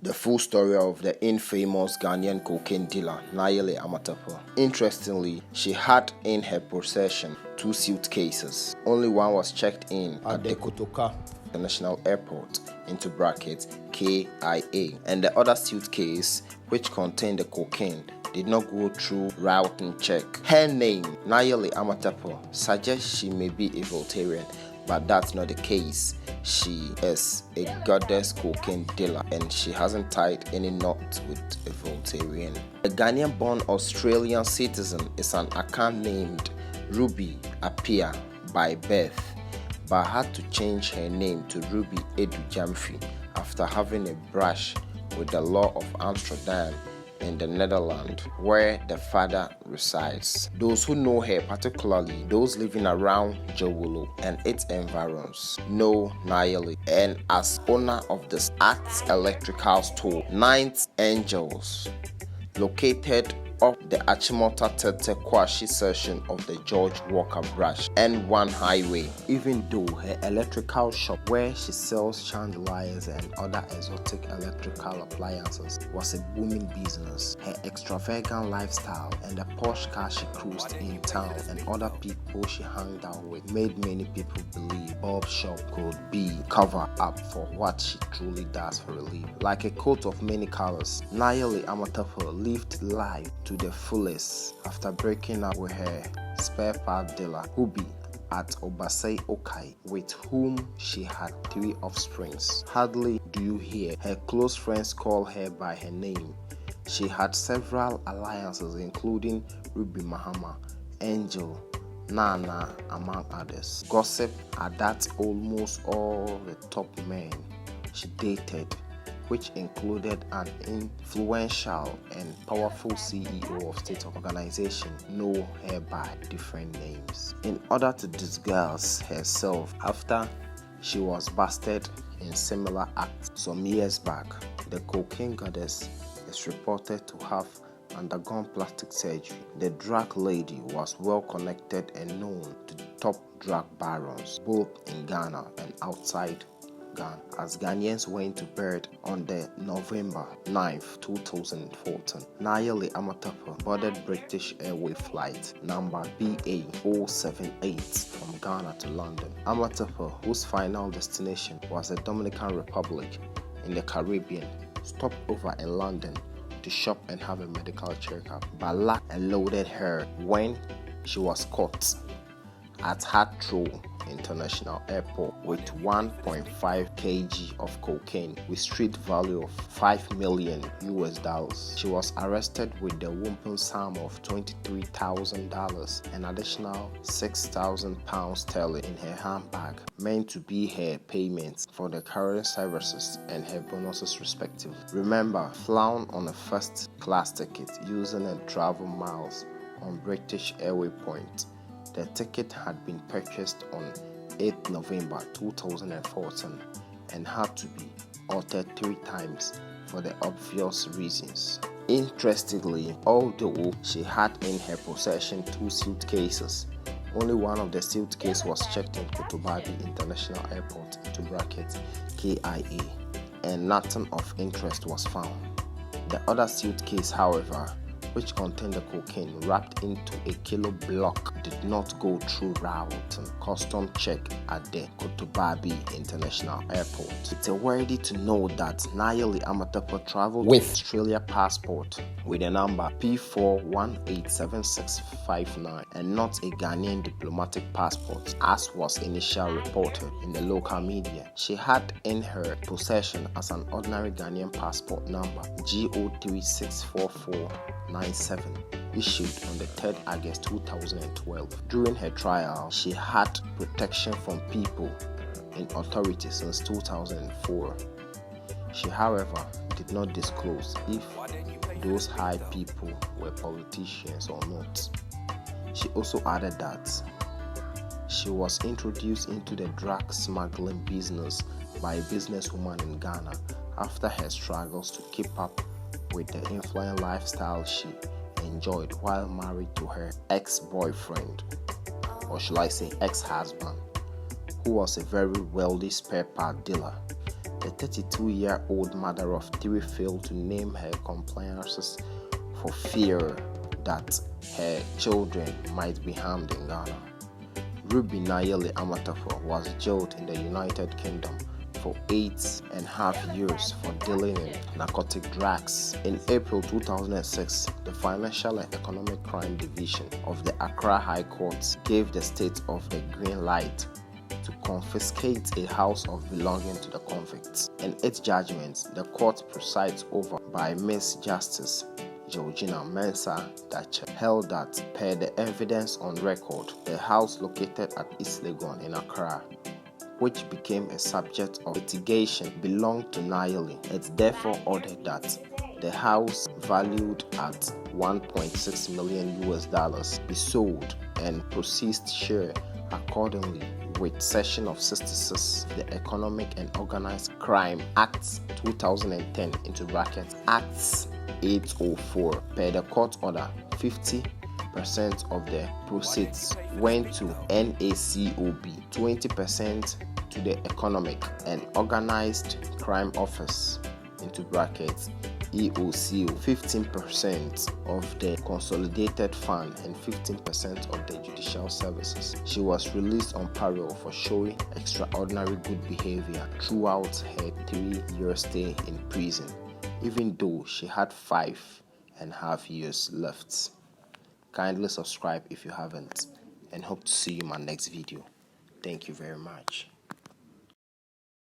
The full story of the infamous Ghanaian cocaine dealer Nayeli Amatapa. Interestingly, she had in her possession 2 suitcases. Only one was checked in at the Kotoka International Airport into brackets KIA, and the other suitcase, which contained the cocaine, did not go through routing check. Her name, Nayeli Amatapa, suggests she may be a Voltarian, but that's not the case. She is a goddess cocaine dealer and she hasn't tied any knot with a Voltarian. A Ghanaian-born Australian citizen is an account named Ruby Apia by birth, but had to change her name to Ruby Edu Jamfi after having a brush with the law of Amsterdam in the Netherlands, where the father resides. Those who know her, particularly those living around Jawolo and its environs, know Nayeli, and as owner of the Arts Electrical Store, Ninth Angels, located off the Achimota Tete Kwashi section of the George Walker Branch N1 highway. Even though her electrical shop, where she sells chandeliers and other exotic electrical appliances, was a booming business, her extravagant lifestyle and the posh car she cruised in town and other people she hung out with made many people believe Bob's shop could be cover up for what she truly does for a living. Like a coat of many colors, Nayeli Amatapa lived life to the fullest after breaking up with her spare part dealer Hubi at Obasai Okai, with whom she had 3 offsprings. Hardly do you hear her close friends call her by her name. She had several alliances including Ruby Mahama, Angel, Nana, among others. Gossip are that almost all the top men she dated, which included an influential and powerful CEO of state organization, know her by different names. In order to disguise herself after she was busted in similar acts some years back, the cocaine goddess is reported to have undergone plastic surgery. The drug lady was well connected and known to top drug barons, both in Ghana and outside Ghana. As Ghanaians went to bed on the November 9th, 2014, Nayeli Amatapa boarded British Airways flight number BA078 from Ghana to London. Amatapa, whose final destination was the Dominican Republic in the Caribbean, stopped over in London to shop and have a medical checkup, but luck eluded her when she was caught at Heathrow International Airport with 1.5 kg of cocaine with street value of $5 million. She was arrested with the whopping sum of $23,000 and additional £6,000 sterling in her handbag, meant to be her payments for the current services and her bonuses respectively. Remember, flown on a first class ticket using a travel miles on British Airways point. The ticket had been purchased on 8 November 2014 and had to be altered 3 times for the obvious reasons. Interestingly, although she had in her possession 2 suitcases, only one of the suitcases was checked in Kotobabi International Airport into brackets KIA, and nothing of interest was found. The other suitcase, however, which contained the cocaine wrapped into a kilo block, did not go through routing custom check at the Kotobabi International Airport. It's worthy to know that Nayeli Amatapa traveled with Australia passport with a number P4187659 and not a Ghanaian diplomatic passport, as was initially reported in the local media. She had in her possession as an ordinary Ghanaian passport number G0364497, issued on the 3rd August 2012. During her trial, she had protection from people in authority since 2004. She, however, did not disclose if those high people were politicians or not. She also added that she was introduced into the drug smuggling business by a businesswoman in Ghana after her struggles to keep up with the influential lifestyle she enjoyed while married to her ex-boyfriend, or shall I say ex-husband, who was a very wealthy spare part dealer. The 32-year-old mother of three failed to name her compliances for fear that her children might be harmed in Ghana. Ruby Nayeli Amatafo was jailed in the United Kingdom for 8.5 years for dealing in narcotic drugs. In April 2006, the Financial and Economic Crime Division of the Accra High Court gave the state of the green light to confiscate a house of belonging to the convicts. In its judgment, the court presides over by Miss Justice Georgina Mensah Dache held that, per the evidence on record, the house located at East Legon in Accra, which became a subject of litigation, belonged to Nayeli. It therefore ordered that the house, valued at $1.6 million, be sold and proceeds share accordingly, with Section of 66, the Economic and Organized Crime Act 2010 into brackets Acts 804. Per the court order, 50% of the proceeds went to NACOB, 20% to the Economic and Organized Crime Office into brackets EOCO, 15% of the Consolidated Fund, and 15% of the Judicial Services. She was released on parole for showing extraordinary good behavior throughout her 3-year stay in prison, even though she had 5.5 years left. Kindly subscribe if you haven't, and hope to see you in my next video. Thank you very much.